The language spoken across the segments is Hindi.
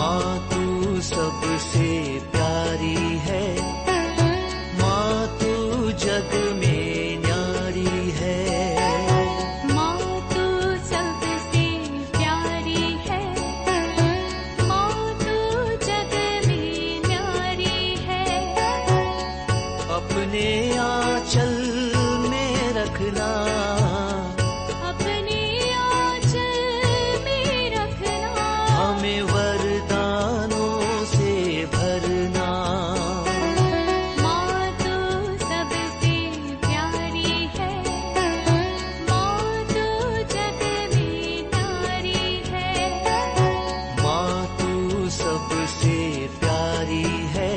माँ तू सबसे प्यारी है, माँ तू जग में न्यारी है। माँ तू सबसे प्यारी है, माँ तू जग में न्यारी है। अपने आंचल में रखना, अपने आंचल में रखना। हमें वरदानों से भरना। माँ तू सबसे प्यारी है, माँ तू जग में न्यारी है। माँ तू सबसे प्यारी है,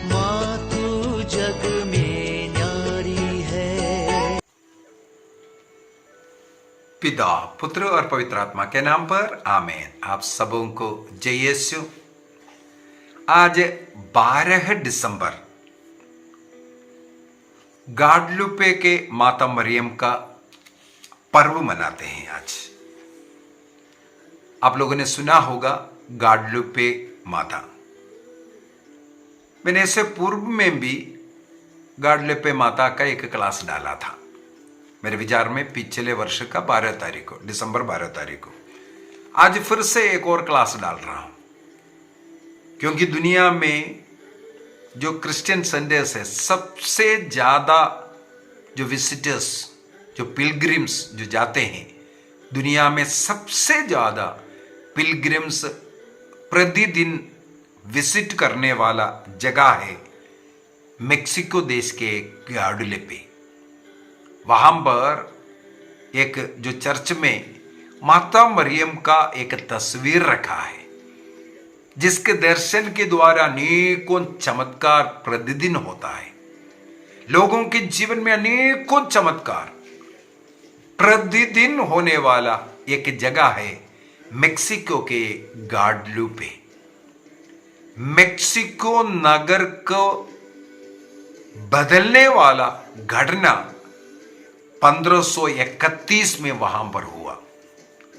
माँ तू जग में न्यारी है। पिता, पुत्र और पवित्र आत्मा के नाम पर आमीन। आप सबों को जय यीशु। आज 12 दिसंबर गाडलुपे के माता मरियम का पर्व मनाते हैं। आज आप लोगों ने सुना होगा गाडलुपे माता। मैंने इससे पूर्व में भी गाडलुपे माता का एक क्लास डाला था, मेरे विचार में पिछले वर्ष का 12 तारीख को, दिसंबर 12 तारीख को। आज फिर से एक और क्लास डाल रहा हूं, क्योंकि दुनिया में जो क्रिश्चियन संदेश है, सबसे ज्यादा जो विजिटर्स, जो पिलग्रिम्स जो जाते हैं, दुनिया में सबसे ज्यादा पिलग्रिम्स प्रतिदिन विजिट करने वाला जगह है मेक्सिको देश के गाडलुपे। वहां पर एक जो चर्च में माता मरियम का एक तस्वीर रखा है, जिसके दर्शन के द्वारा अनेकों चमत्कार प्रतिदिन होता है। लोगों के जीवन में अनेकों चमत्कार प्रतिदिन होने वाला एक जगह है मेक्सिको के गाडलुपे। मेक्सिको नगर को बदलने वाला घटना 1531 में वहां पर हुआ।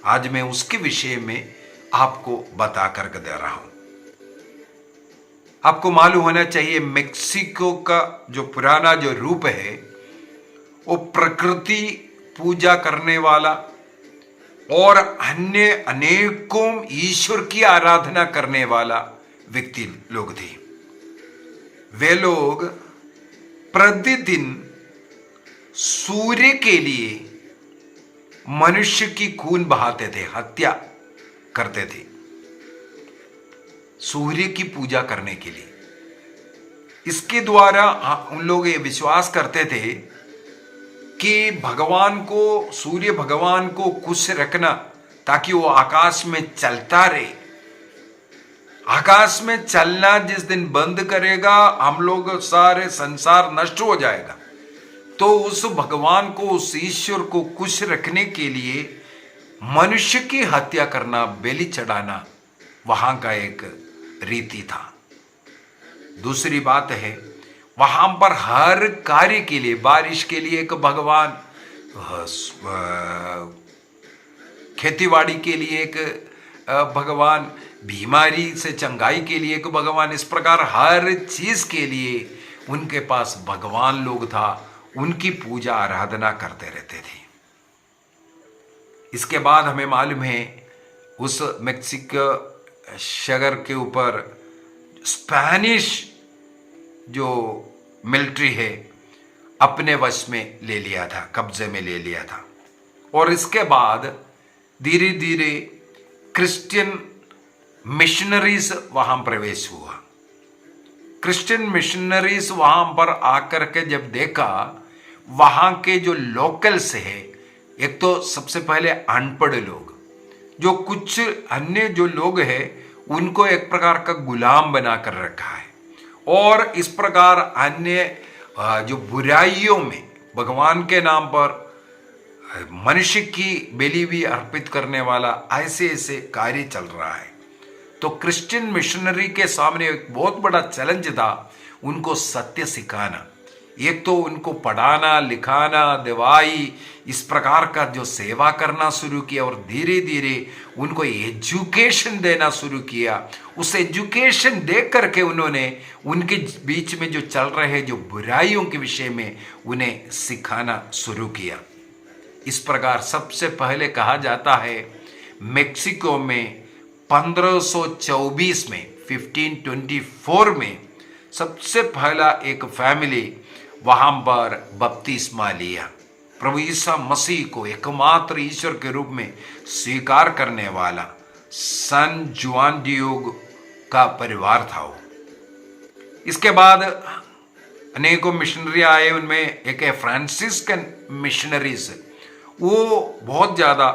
आज मैं उसके विषय में आपको बताकर दे रहा हूं। आपको मालूम होना चाहिए, मेक्सिको का जो पुराना जो रूप है, वो प्रकृति पूजा करने वाला और अन्य अनेकों ईश्वर की आराधना करने वाला व्यक्ति लोग थे। वे लोग प्रतिदिन सूर्य के लिए मनुष्य की खून बहाते थे, हत्या करते थे सूर्य की पूजा करने के लिए। इसके द्वारा उन लोग ये विश्वास करते थे कि भगवान को, सूर्य भगवान को खुश रखना, ताकि वो आकाश में चलता रहे। आकाश में चलना जिस दिन बंद करेगा, हम लोग सारे संसार नष्ट हो जाएगा। तो उस भगवान को, उस ईश्वर को खुश रखने के लिए मनुष्य की हत्या करना, बलि चढ़ाना वहां का एक रीति था। दूसरी बात है, वहां पर हर कार्य के लिए, बारिश के लिए एक भगवान, खेतीबाड़ी के लिए एक भगवान, बीमारी से चंगाई के लिए एक भगवान। इस प्रकार हर चीज के लिए उनके पास भगवान लोग था, उनकी पूजा आराधना करते रहते थे। इसके बाद हमें मालूम है, उस मेक्सिको शहर के ऊपर स्पेनिश जो मिलिट्री है अपने वश में ले लिया था, कब्जे में ले लिया था। और इसके बाद धीरे धीरे क्रिश्चियन मिशनरीज वहां प्रवेश हुआ। क्रिश्चियन मिशनरीज वहां पर आकर के जब देखा, वहां के जो लोकल्स है, एक तो सबसे पहले अनपढ़ लोग, जो कुछ अन्य जो लोग हैं उनको एक प्रकार का गुलाम बनाकर रखा है, और इस प्रकार अन्य जो बुराइयों में भगवान के नाम पर मनुष्य की बलि भी अर्पित करने वाला ऐसे ऐसे कार्य चल रहा है। तो क्रिश्चियन मिशनरी के सामने एक बहुत बड़ा चैलेंज था, उनको सत्य सिखाना एक तो उनको पढ़ाना लिखाना दवाई इस प्रकार का जो सेवा करना शुरू किया और धीरे धीरे उनको एजुकेशन देना शुरू किया। उस एजुकेशन दे करके उन्होंने उनके बीच में जो चल रहे जो बुराइयों के विषय में उन्हें सिखाना शुरू किया। इस प्रकार सबसे पहले कहा जाता है मेक्सिको में 1524 में 1524 में सबसे पहला एक फैमिली वहां पर बपतिस्मा लिया। प्रभु ईसा मसीह को एकमात्र ईश्वर के रूप में स्वीकार करने वाला सन जुआन डियोग का परिवार था वो। इसके बाद अनेकों मिशनरी आए, उनमें एक है फ्रांसिस्कन मिशनरीज। वो बहुत ज़्यादा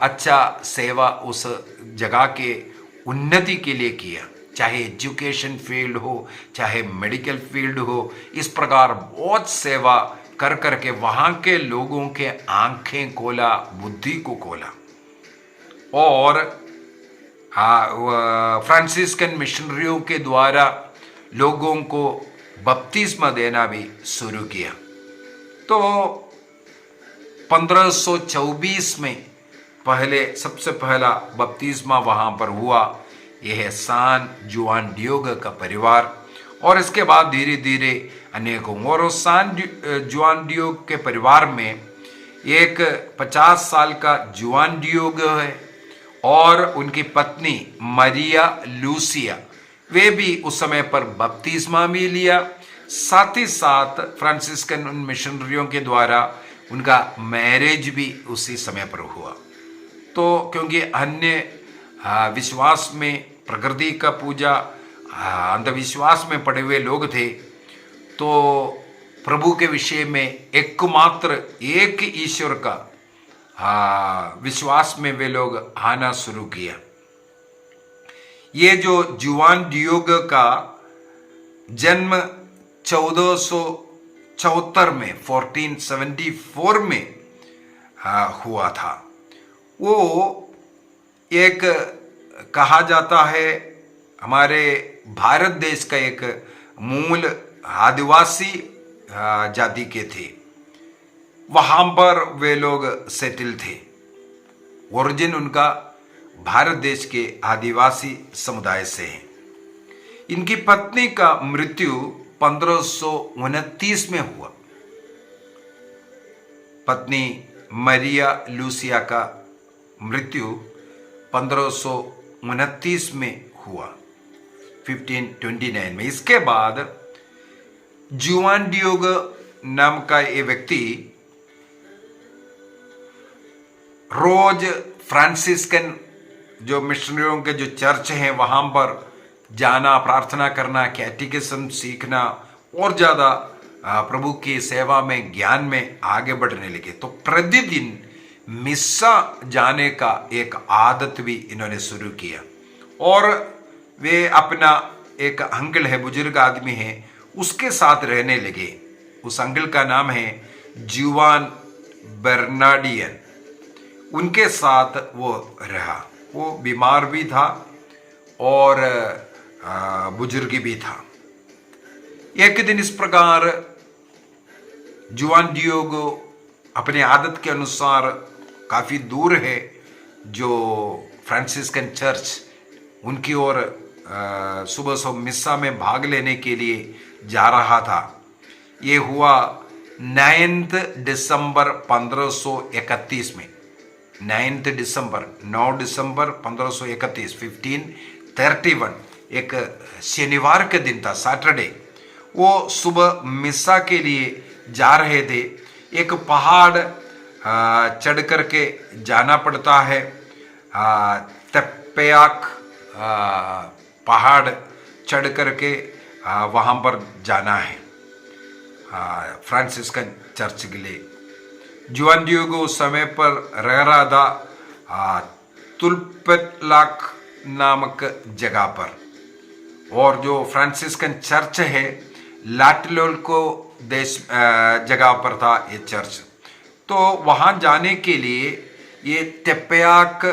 अच्छा सेवा उस जगह के उन्नति के लिए किया, चाहे एजुकेशन फील्ड हो चाहे मेडिकल फील्ड हो। इस प्रकार बहुत सेवा कर करके वहाँ के लोगों के आंखें खोला, बुद्धि को खोला। और फ्रांसिस्कन मिशनरियों के द्वारा लोगों को बपतिस्मा देना भी शुरू किया। तो 1524 में पहले सबसे पहला बपतिस्मा वहाँ पर हुआ। यह है सान जुआन डियोग का परिवार। और इसके बाद धीरे धीरे अनेकों और सान जुआन डियोग के परिवार में एक 50 साल का जुआन डियोग है और उनकी पत्नी मरिया लूसिया, वे भी उस समय पर बपतिस्मा भी लिया। साथ ही साथ फ्रांसिस्कन मिशनरियों के द्वारा उनका मैरिज भी उसी समय पर हुआ। तो क्योंकि अन्य विश्वास में प्रकृति का पूजा अंधविश्वास में पड़े हुए लोग थे, तो प्रभु के विषय में एकमात्र एक ईश्वर का विश्वास में वे लोग आना शुरू किया। ये जो जुआन डियोग का जन्म 1474 में 1474 में हुआ था। वो एक कहा जाता है हमारे भारत देश का एक मूल आदिवासी जाति के थे। वहाँ पर वे लोग सेटल थे। ओरिजिन उनका भारत देश के आदिवासी समुदाय से है। इनकी पत्नी का मृत्यु 1529 में हुआ। पत्नी मरिया लूसिया का मृत्यु 1529 में हुआ 1529 में। इसके बाद जुआन डियोग नाम का ये व्यक्ति रोज फ्रांसिस्कन जो मिशनरियों के जो चर्च हैं वहां पर जाना, प्रार्थना करना, कैटेकिज्म सीखना और ज़्यादा प्रभु की सेवा में ज्ञान में आगे बढ़ने लगे। तो प्रतिदिन मिस्सा जाने का एक आदत भी इन्होंने शुरू किया। और वे अपना एक अंकल है, बुजुर्ग आदमी है, उसके साथ रहने लगे। उस अंकल का नाम है जुआन बर्नार्डियन। उनके साथ वो रहा। वो बीमार भी था और बुजुर्ग भी था। एक दिन इस प्रकार जुआन डियोग अपने आदत के अनुसार काफ़ी दूर है जो फ्रांसिस्कन चर्च, उनकी ओर सुबह सुबह मिस्सा में भाग लेने के लिए जा रहा था। ये हुआ 9 दिसंबर 1531 में। 9 दिसंबर 1531 1531 एक शनिवार के दिन था, सैटरडे। वो सुबह मिस्सा के लिए जा रहे थे। एक पहाड़ चढ़ करके जाना पड़ता है। तेप्पेयाक पहाड़ चढ़ करके वहाँ पर जाना है फ्रांसिस्कन चर्च के लिए। जुआन डियोग उस समय पर रह रहा था तुल्पेलाक नामक जगह पर। और जो फ्रांसिस्कन चर्च है लाटलोल्को देश जगह पर था ये चर्च। तो वहाँ जाने के लिए ये तेप्पेयाक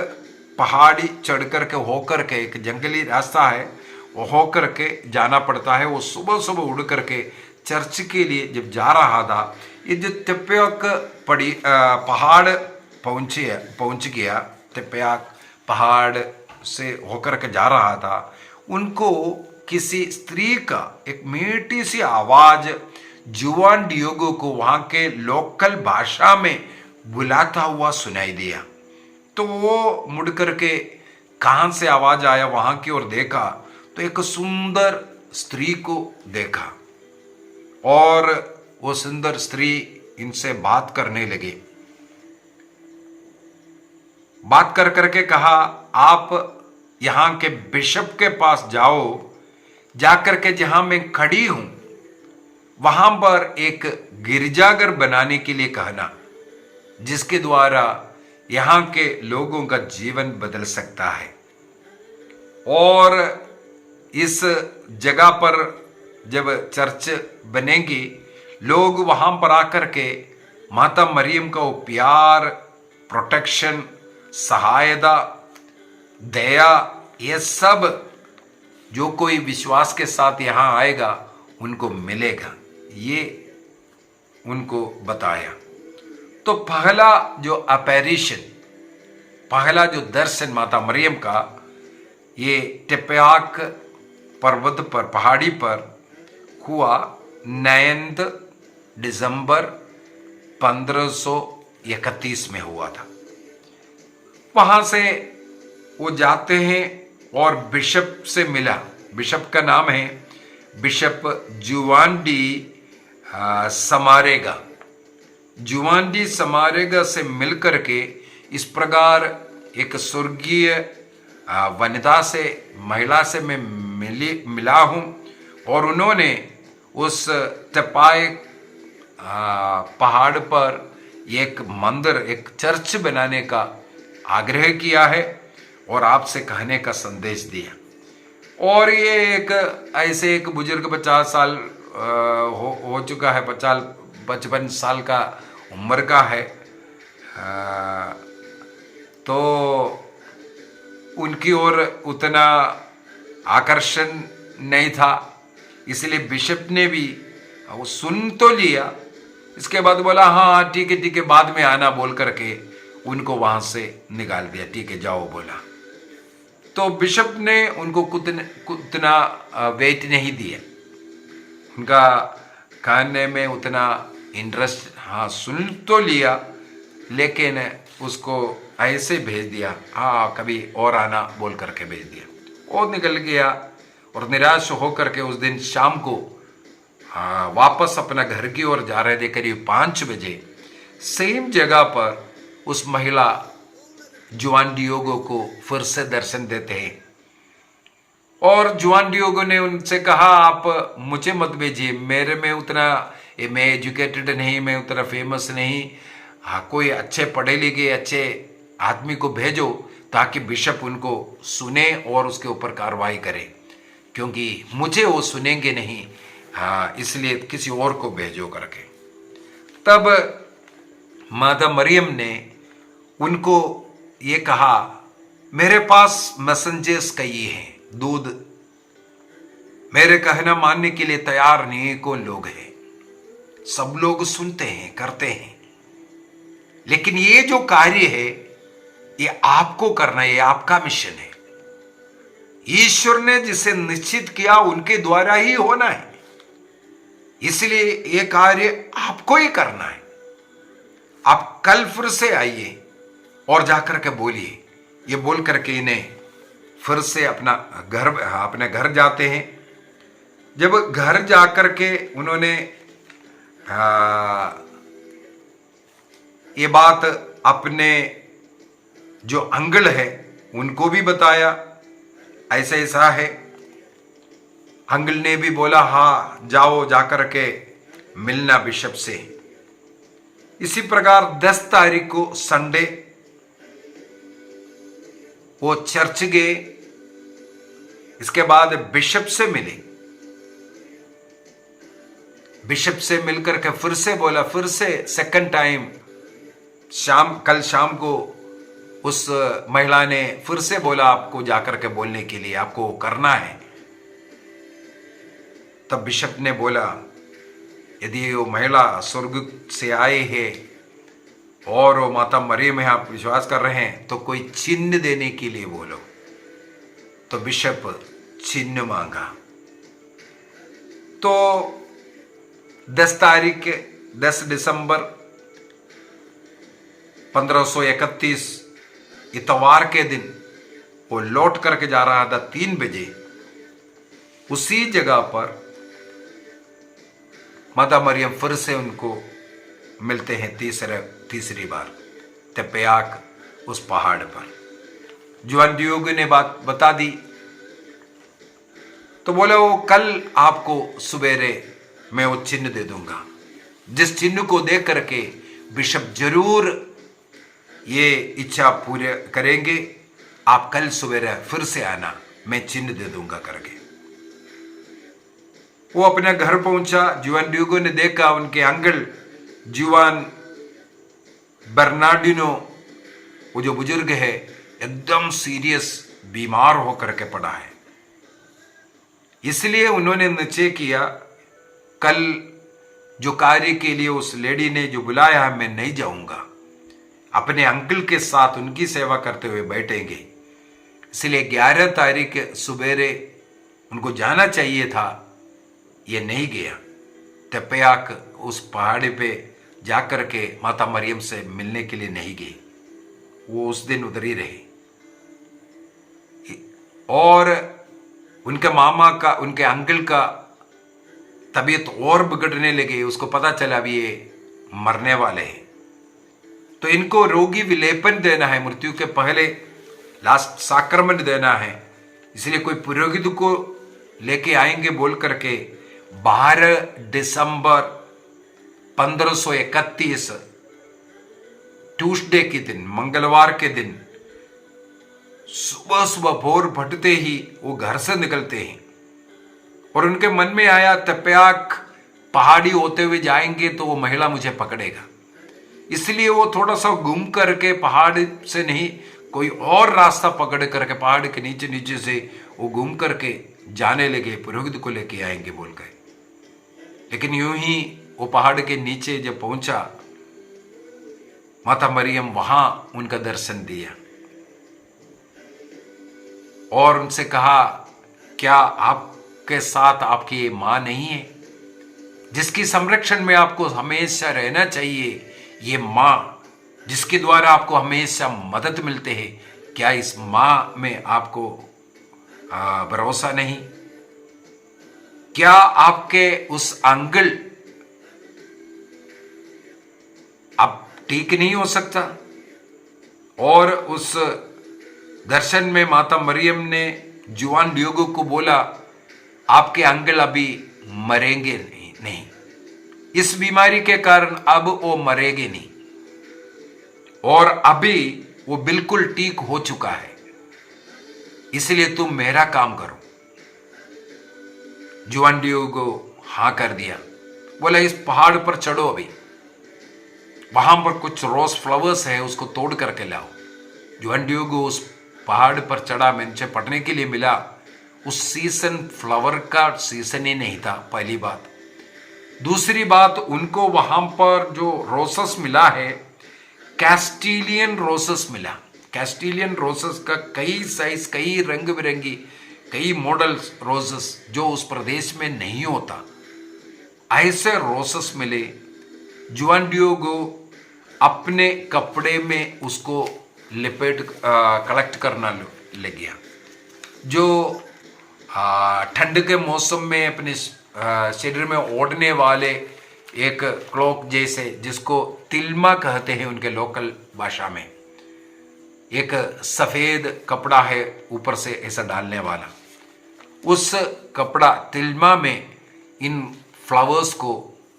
पहाड़ी चढ़ करके होकर के, एक जंगली रास्ता है, वो होकर के जाना पड़ता है। वो सुबह सुबह उड़ करके चर्च के लिए जब जा रहा था, ये जो तेप्योक पहाड़ पहुंच गया, तेप्योक पहाड़ से होकर के जा रहा था, उनको किसी स्त्री का एक मीठी सी आवाज जुआन डियोगो को वहां के लोकल भाषा में बुलाता हुआ सुनाई दिया। तो वो मुड़ करके कहां से आवाज आया वहां की ओर देखा तो एक सुंदर स्त्री को देखा और वो सुंदर स्त्री इनसे बात करने लगी। बात कर करके कहा, आप यहां के बिशप के पास जाओ, जाकर के जहां मैं खड़ी हूं वहां पर एक गिरजाघर बनाने के लिए कहना, जिसके द्वारा यहां के लोगों का जीवन बदल सकता है। और इस जगह पर जब चर्च बनेगी, लोग वहां पर आकर के माता मरियम का वो प्यार, प्रोटेक्शन, सहायता, दया, ये सब जो कोई विश्वास के साथ यहां आएगा उनको मिलेगा, ये उनको बताया। तो पहला जो अपैरिशन, पहला जो दर्शन माता मरियम का, ये टेप्योक पर्वत पर, पहाड़ी पर हुआ 9 दिसंबर 1531 में हुआ था। वहां से वो जाते हैं और बिशप से मिला। बिशप का नाम है बिशप जुआन डी समारेगा। जुआन डी समारेगा से मिलकर के इस प्रकार एक स्वर्गीय वनिता से, महिला से मैं मिला हूं और उन्होंने उस तपाए पहाड़ पर एक मंदिर, एक चर्च बनाने का आग्रह किया है और आपसे कहने का संदेश दिया। और ये एक ऐसे एक बुजुर्ग 50 साल हो चुका है, 55 साल का उम्र का है, तो उनकी ओर उतना आकर्षण नहीं था, इसलिए बिशप ने भी वो सुन तो लिया। इसके बाद बोला हाँ ठीक है बाद में आना बोल करके उनको वहां से निकाल दिया। ठीक है जाओ बोला। तो बिशप ने उनको उतना वेट नहीं दिया, उनका कहने में उतना इंटरेस्ट, हाँ सुन तो लिया लेकिन उसको ऐसे भेज दिया, हाँ कभी और आना बोल करके भेज दिया। वो निकल गया और निराश होकर के उस दिन शाम को वापस अपना घर की ओर जा रहे थे। करीब 5 बजे सेम जगह पर उस महिला जुआन डियोगो को फिर से दर्शन देते हैं और जुआन डियोगो ने उनसे कहा, आप मुझे मत भेजिए, मेरे में उतना, मैं एजुकेटेड नहीं, मैं उतना फेमस नहीं, हाँ कोई अच्छे पढ़े लिखे अच्छे आदमी को भेजो ताकि बिशप उनको सुने और उसके ऊपर कार्रवाई करे, क्योंकि मुझे वो सुनेंगे नहीं, हाँ इसलिए किसी और को भेजो करके। तब माता मरियम ने उनको ये कहा, मेरे पास मैसेंजर्स कई हैं, दूध मेरे कहना मानने के लिए तैयार नहीं को लोग हैं, सब लोग सुनते हैं करते हैं, लेकिन ये जो कार्य है ये आपको करना है, ये आपका मिशन है। ईश्वर ने जिसे निश्चित किया उनके द्वारा ही होना है, इसलिए ये कार्य आपको ही करना है। आप कल फिर से आइए और जाकर के बोलिए। ये बोल करके इन्हें फिर से अपने घर जाते हैं। जब घर जाकर के उन्होंने ये बात अपने जो अंकल है उनको भी बताया, ऐसा ऐसा है। अंकल ने भी बोला हाँ जाओ जाकर के मिलना बिशप से। इसी प्रकार 10 तारीख को संडे वो चर्च गए, इसके बाद बिशप से मिले। बिशप से मिलकर के फिर से बोला, फिर से सेकंड टाइम कल शाम को उस महिला ने फिर से बोला आपको जाकर के बोलने के लिए, आपको करना है। तब बिशप ने बोला यदि वो महिला स्वर्ग से आए हैं और वो माता मरियम है, आप विश्वास कर रहे हैं, तो कोई चिन्ह देने के लिए बोलो। तो बिशप चिन्ह मांगा। तो 10 दिसंबर 1531 इतवार के दिन वो लौट करके जा रहा था 3 बजे। उसी जगह पर माता मरियम फिर से उनको मिलते हैं तीसरी बार तेपेयाक उस पहाड़ पर। जुआन डियोगो ने बात बता दी तो बोले वो कल आपको सवेरे मैं वो चिन्ह दे दूंगा, जिस चिन्ह को देख करके बिशप जरूर ये इच्छा पूरे करेंगे। आप कल सवेरे फिर से आना, मैं चिन्ह दे दूंगा करके। वो अपने घर पहुंचा। जुआन डियोगो ने देखा उनके अंकल जुआन बर्नार्डिनो, वो जो बुजुर्ग है, एकदम सीरियस बीमार होकर के पड़ा है। इसलिए उन्होंने निश्चय किया कल जो कार्य के लिए उस लेडी ने जो बुलाया है, मैं नहीं जाऊंगा, अपने अंकल के साथ उनकी सेवा करते हुए बैठेंगे। इसलिए 11 तारीख सुबेरे उनको जाना चाहिए था, ये नहीं गया। तेपेयाक उस पहाड़ी पे जाकर के माता मरियम से मिलने के लिए नहीं गई, वो उस दिन उधर ही रहे। और उनके मामा का, उनके अंकल का तबीयत और बिगड़ने लगे। उसको पता चला अभी ये मरने वाले हैं, तो इनको रोगी विलेपन देना है, मृत्यु के पहले लास्ट साक्रमेंट देना है। इसलिए कोई पुरोहित को लेके आएंगे बोल करके 12 दिसंबर 1531 ट्यूसडे के दिन, मंगलवार के दिन सुबह सुबह भोर भटते ही वो घर से निकलते हैं। और उनके मन में आया तेपेयाक पहाड़ी होते हुए जाएंगे तो वो महिला मुझे पकड़ेगा। इसलिए वो थोड़ा सा घूम करके पहाड़ से नहीं, कोई और रास्ता पकड़ करके पहाड़ के नीचे से वो घूम करके जाने लगे, पुरोहित को लेके आएंगे बोल गए। लेकिन यूं ही वो पहाड़ के नीचे जब पहुंचा, माता मरियम वहां उनका दर्शन दिया और उनसे कहा, क्या आपके साथ आपकी मां नहीं है, जिसकी संरक्षण में आपको हमेशा रहना चाहिए? ये मां जिसके द्वारा आपको हमेशा मदद मिलते हैं, क्या इस मां में आपको भरोसा नहीं? क्या आपके उस अंकल अब ठीक नहीं हो सकता? और उस दर्शन में माता मरियम ने जुआन डियोगो को बोला, आपके अंकल अभी मरेंगे नहीं, इस बीमारी के कारण अब वो मरेंगे नहीं, और अभी वो बिल्कुल ठीक हो चुका है। इसलिए तुम मेरा काम करो। जुआन डियोगो हां कर दिया, बोला इस पहाड़ पर चढ़ो, अभी वहां पर कुछ रोज फ्लावर्स है, उसको तोड़ करके लाओ। जुआन डियोगो उस पहाड़ पर चढ़ा। मुझे पढ़ने के लिए मिला उस सीजन फ्लावर का सीजन ही नहीं था, पहली बात। दूसरी बात, उनको वहां पर जो रोसेस मिला है, कैस्टिलियन रोसेस मिला। कैस्टिलियन रोसेस का कई साइज, कई रंग बिरंगी, कई मॉडल रोसेस जो उस प्रदेश में नहीं होता, ऐसे रोसेस मिले। जुआन डियोगो अपने कपड़े में उसको लिपेट कलेक्ट करना लग गया। जो ठंड के मौसम में अपने शरीर में ओढ़ने वाले एक क्लोक जैसे, जिसको तिल्मा कहते हैं उनके लोकल भाषा में, एक सफेद कपड़ा है ऊपर से ऐसा डालने वाला, उस कपड़ा तिल्मा में इन फ्लावर्स को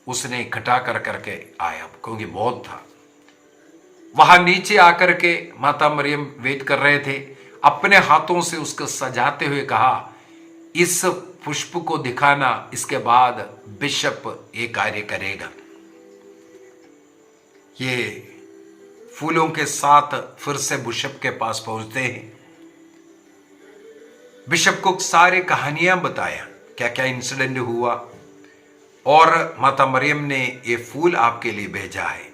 उसने इकट्ठा कर करके आया, क्योंकि बहुत था। वहां नीचे आकर के माता मरियम वेट कर रहे थे, अपने हाथों से उसको सजाते हुए कहा, इस पुष्प को दिखाना, इसके बाद बिशप ये कार्य करेगा। ये फूलों के साथ फिर से बिशप के पास पहुंचते हैं। बिशप को सारी कहानियां बताया, क्या क्या इंसिडेंट हुआ, और माता मरियम ने ये फूल आपके लिए भेजा है,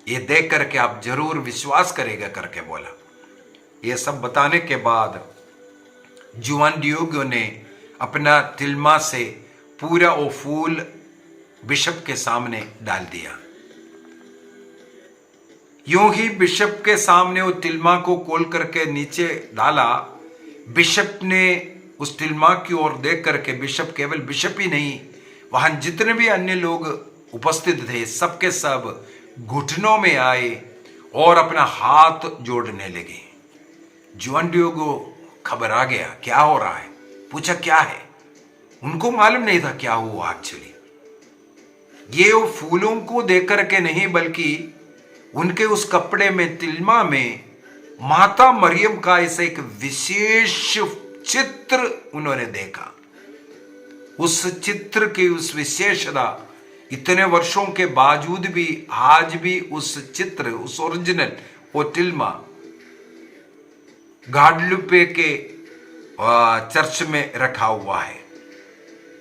ये देख करके आप जरूर विश्वास करेगा करके बोला। ये सब बताने के बाद जुआन डियोगो ने अपना तिल्मा से पूरा वो फूल बिशप के सामने डाल दिया। यूं ही बिशप के सामने वो तिल्मा को खोल करके नीचे डाला। बिशप ने उस तिल्मा की ओर देख करके, बिशप केवल बिशप ही नहीं, वहां जितने भी अन्य लोग उपस्थित थे सबके सब घुटनों में आए और अपना हाथ जोड़ने लगे। जुआन डियोगो घबरा गया, क्या हो रहा है, पूछा क्या है। उनको मालूम नहीं था क्या हुआ एक्चुअली। ये वो फूलों को देख करके नहीं, बल्कि उनके उस कपड़े में, तिल्मा में माता मरियम का ऐसा एक विशेष चित्र उन्होंने देखा। उस चित्र की उस विशेषता इतने वर्षों के बावजूद भी आज भी उस चित्र, उस ओरिजिनल वो तिल्मा गाडलुपे के चर्च में रखा हुआ है।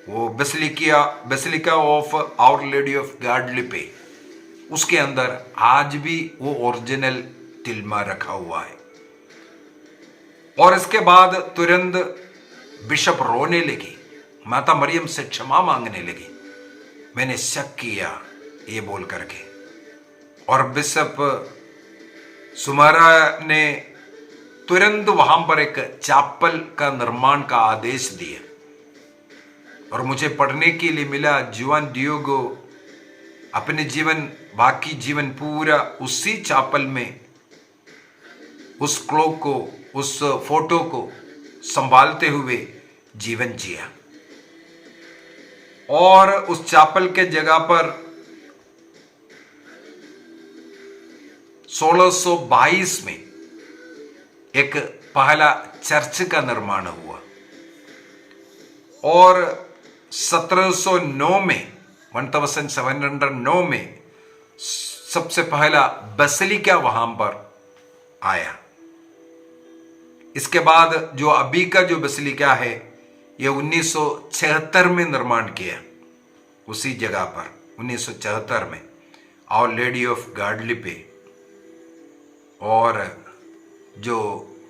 वो basilica of our lady of Guadalupe, उसके अंदर आज भी वो ओरिजिनल तिल्मा रखा हुआ है। और इसके बाद तुरंत बिशप रोने लगी, माता मरियम से क्षमा मांगने लगी, मैंने शक किया ये बोल करके। और बिशप सुमारा ने तुरंत वहां पर एक चापल का निर्माण का आदेश दिया। और मुझे पढ़ने के लिए मिला, जुआन डियोगो अपने बाकी जीवन पूरा उसी चापल में उस क्लॉक को, उस फोटो को संभालते हुए जीवन जिया। और उस चापल के जगह पर 1622 में एक पहला चर्च का निर्माण हुआ। और 1709 में 1709 में सबसे पहला बेसिलिका वहां पर आया। इसके बाद जो अभी का जो बेसिलिका है ये 1976 में निर्माण किया, उसी जगह पर 1974 में आवर लेडी ऑफ गाडलुपे। और जो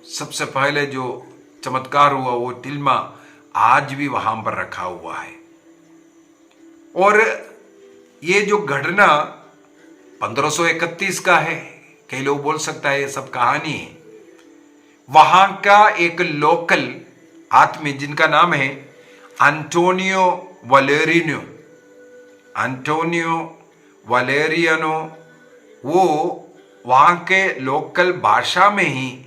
सबसे पहले जो चमत्कार हुआ वो तिल्मा आज भी वहां पर रखा हुआ है। और ये जो घटना 1531 का है, कई लोग बोल सकता है ये सब कहानी है। वहां का एक लोकल आदमी जिनका नाम है एंटोनियो वालेरियानो, वो वहां के लोकल भाषा में ही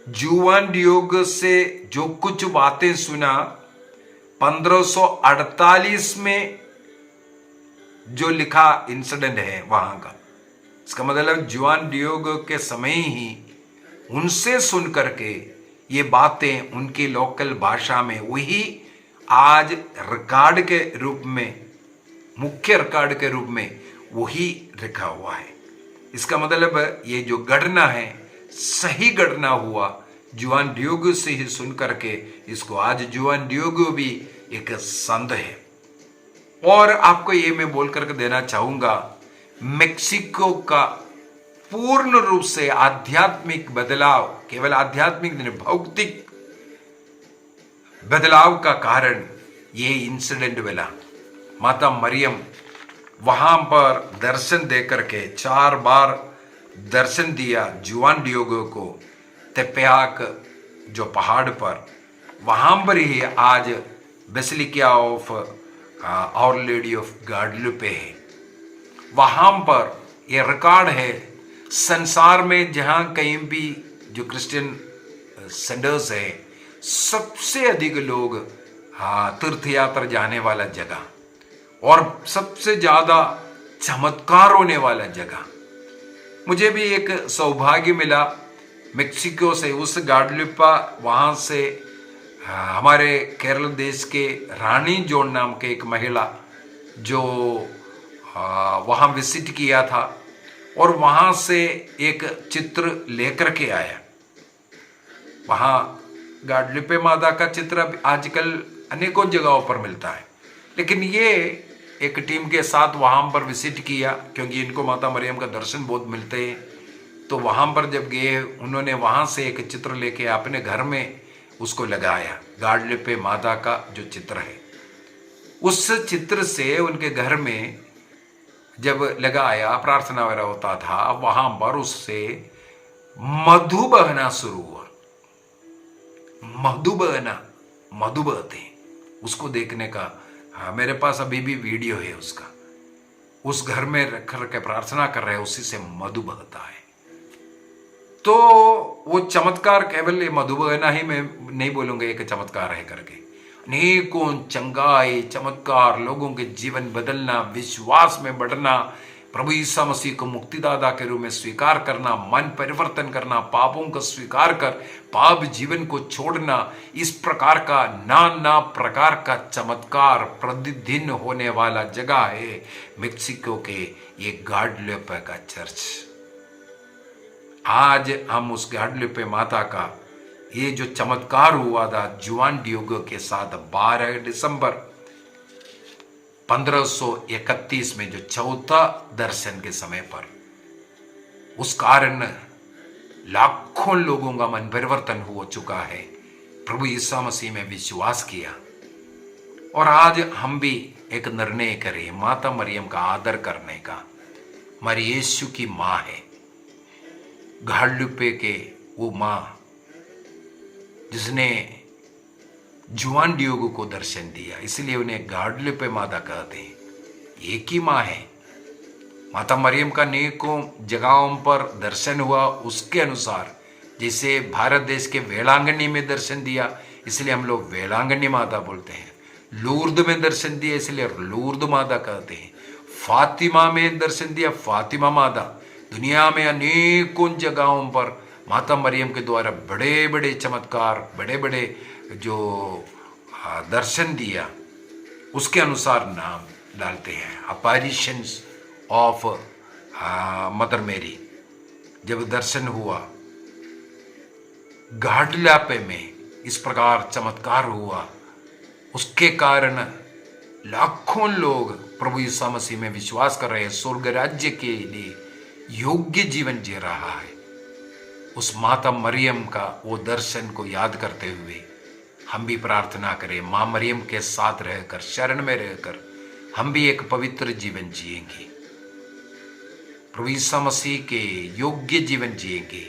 जुआन डियोगो से जो कुछ बातें सुना 1548 में जो लिखा इंसिडेंट है वहां का, इसका मतलब जुआन डियोगो के समय ही उनसे सुन करके ये बातें उनकी लोकल भाषा में वही आज रिकॉर्ड के रूप में, मुख्य रिकॉर्ड के रूप में वही लिखा हुआ है। इसका मतलब ये जो घटना है सही घटना हुआ, जुआन डियोगो से ही सुन करके इसको आज जुआन डियोगो भी एक संत है। और आपको ये मैं बोल करके देना चाहूंगा, मेक्सिको का पूर्ण रूप से आध्यात्मिक बदलाव, केवल आध्यात्मिक नहीं भौतिक बदलाव का कारण ये इंसिडेंट मिला। माता मरियम वहां पर दर्शन दे करके 4 बार दर्शन दिया जुआन डियोगो को, तेपेयाक जो पहाड़ पर, वहां पर ही आज basilica of our lady of Guadalupe है। वहां पर ये रिकॉर्ड है संसार में जहां कहीं भी जो क्रिश्चियन सेंटर्स है सबसे अधिक लोग तीर्थ यात्रा जाने वाला जगह और सबसे ज्यादा चमत्कार होने वाला जगह। मुझे भी एक सौभाग्य मिला मेक्सिको से, उस गाडलुपा वहां से हमारे केरल देश के रानी जोन नाम के एक महिला जो वहां विजिट किया था और वहां से एक चित्र लेकर के आया। वहां गाडलुपे माता का चित्र आजकल अनेकों जगहों पर मिलता है, लेकिन ये एक टीम के साथ वहाँ पर विजिट किया, क्योंकि इनको माता मरियम का दर्शन बहुत मिलते हैं। तो वहाँ पर जब गए, उन्होंने वहाँ से एक चित्र लेके अपने घर में उसको लगाया। गाडलिप्पे माता का जो चित्र है, उस चित्र से उनके घर में जब लगाया, प्रार्थना वगैरह होता था, वहाँ पर उससे मधु बहना शुरू हुआ। मधु बहना, मधु बहते उसको देखने का। हाँ, मेरे पास अभी भी वीडियो है उसका। उस घर में रख के प्रार्थना कर रहे हैं, उसी से मधु बहता है। तो वो चमत्कार केवल ये मधु बहना ही मैं नहीं बोलूंगा एक चमत्कार है करके, अनेकों चंगाई चमत्कार, लोगों के जीवन बदलना, विश्वास में बढ़ना, प्रभु यीशु मसीह को मुक्तिदाता के रूप में स्वीकार करना, मन परिवर्तन करना, पापों को स्वीकार कर पाप जीवन को छोड़ना, इस प्रकार का नाना प्रकार का चमत्कार प्रतिदिन होने वाला जगह है मेक्सिको के ये गाडलिप्पे का चर्च। आज हम उस गाडलिप्पे माता का ये जो चमत्कार हुआ था जुआन डिएगो के साथ 12 दिसंबर 1531 में, जो चौथा दर्शन के समय पर, उस कारण लाखों लोगों का मन परिवर्तन हो चुका है, प्रभु यीशु मसीह में विश्वास किया। और आज हम भी एक निर्णय करें माता मरियम का आदर करने का। हमारी यीशु की माँ है, गाडलिप्पे के वो माँ जिसने जुआन डिएगो को दर्शन दिया, इसलिए उन्हें गाडलिप्पे माता कहते हैं। एक ही माँ है। माता मरियम का अनेकों जगहों पर दर्शन हुआ, उसके अनुसार जैसे भारत देश के वेलांगनी में दर्शन दिया, इसलिए हम लोग वेलांगनी माता बोलते हैं। लूर्द में दर्शन दिया, इसलिए लूर्द माता कहते हैं। फातिमा में दर्शन दिया, फातिमा माता। दुनिया में अनेकों जगहों पर माता मरियम के द्वारा बड़े बड़े चमत्कार, बड़े बड़े जो दर्शन दिया, उसके अनुसार नाम डालते हैं। अपैरिशंस ऑफ मदर मेरी जब दर्शन हुआ, गाडलिप्पे में इस प्रकार चमत्कार हुआ, उसके कारण लाखों लोग प्रभु यीशु मसीह में विश्वास कर रहे हैं, स्वर्ग राज्य के लिए योग्य जीवन जी रहा है। उस माता मरियम का वो दर्शन को याद करते हुए हम भी प्रार्थना करें, माँ मरियम के साथ रहकर, शरण में रहकर हम भी एक पवित्र जीवन जिएंगे, प्रभु यीशु मसीह के योग्य जीवन जिएंगे।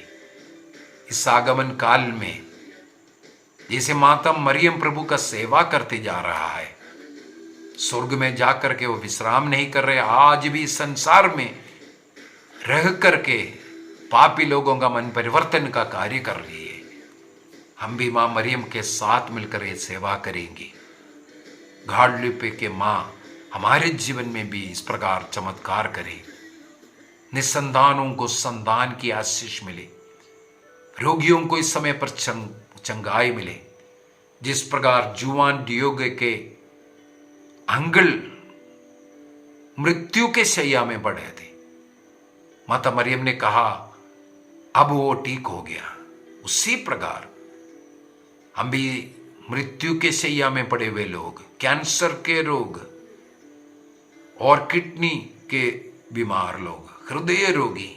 इस आगमन काल में जैसे माता मरियम प्रभु का सेवा करते जा रहा है, स्वर्ग में जाकर के वो विश्राम नहीं कर रहे, आज भी संसार में रह करके पापी लोगों का मन परिवर्तन का कार्य कर रही है। हम भी माँ मरियम के साथ मिलकर ये सेवा करेंगे। गाडलिप्पे के माँ हमारे जीवन में भी इस प्रकार चमत्कार करे, निसंतानों को संतान की आशीष मिले, रोगियों को इस समय पर चंगाई मिले। जिस प्रकार जुआन डिएगो के अंकल मृत्यु के शैया में पड़े थे, माता मरियम ने कहा अब वो ठीक हो गया, उसी प्रकार हम भी मृत्यु के शैया में पड़े हुए लोग, कैंसर के रोग और किडनी के बीमार लोग, हृदय रोगी,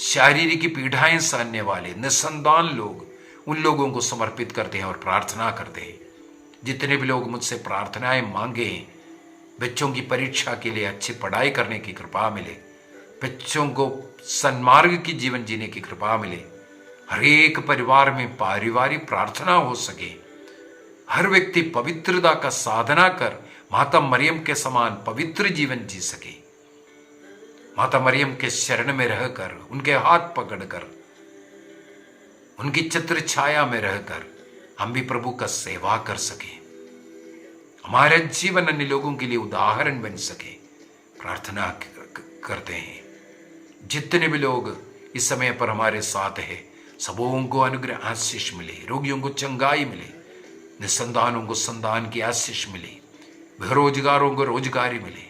शारीरिक पीड़ाएं सहने वाले निसंतान लोग, उन लोगों को समर्पित करते हैं और प्रार्थना करते हैं। जितने भी लोग मुझसे प्रार्थनाएं मांगे, बच्चों की परीक्षा के लिए अच्छी पढ़ाई करने की कृपा मिले, बच्चों को सन्मार्ग की जीवन जीने की कृपा मिले, हर एक परिवार में पारिवारिक प्रार्थना हो सके, हर व्यक्ति पवित्रता का साधना कर माता मरियम के समान पवित्र जीवन जी सके। माता मरियम के शरण में रहकर, उनके हाथ पकड़कर, उनकी छत्र छाया में रहकर हम भी प्रभु का सेवा कर सके, हमारे जीवन अन्य लोगों के लिए उदाहरण बन सके। प्रार्थना करते हैं। जितने भी लोग इस समय पर हमारे साथ है, सबों को अनुग्रह आशीष मिले, रोगियों को चंगाई मिले, निसंतानों को संतान की आशीष मिले, बेरोजगारों को रोजगारी मिले,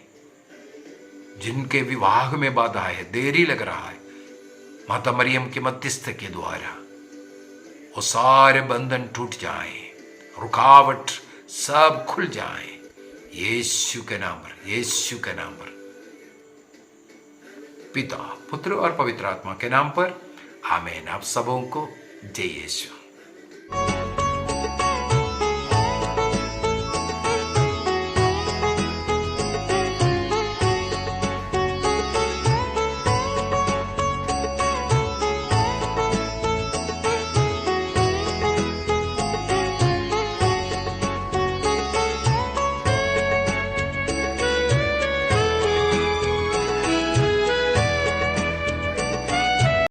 जिनके विवाह में बाधा है, देरी लग रहा है, माता मरियम के मध्यस्थ के द्वारा वो सारे बंधन टूट जाएं, रुकावट सब खुल जाएं, यीशु के नाम पर, यीशु के नाम पर, पिता, पुत्र और पवित्र आत्मा के नाम पर, आमीन। आप सबों को जय यीशु।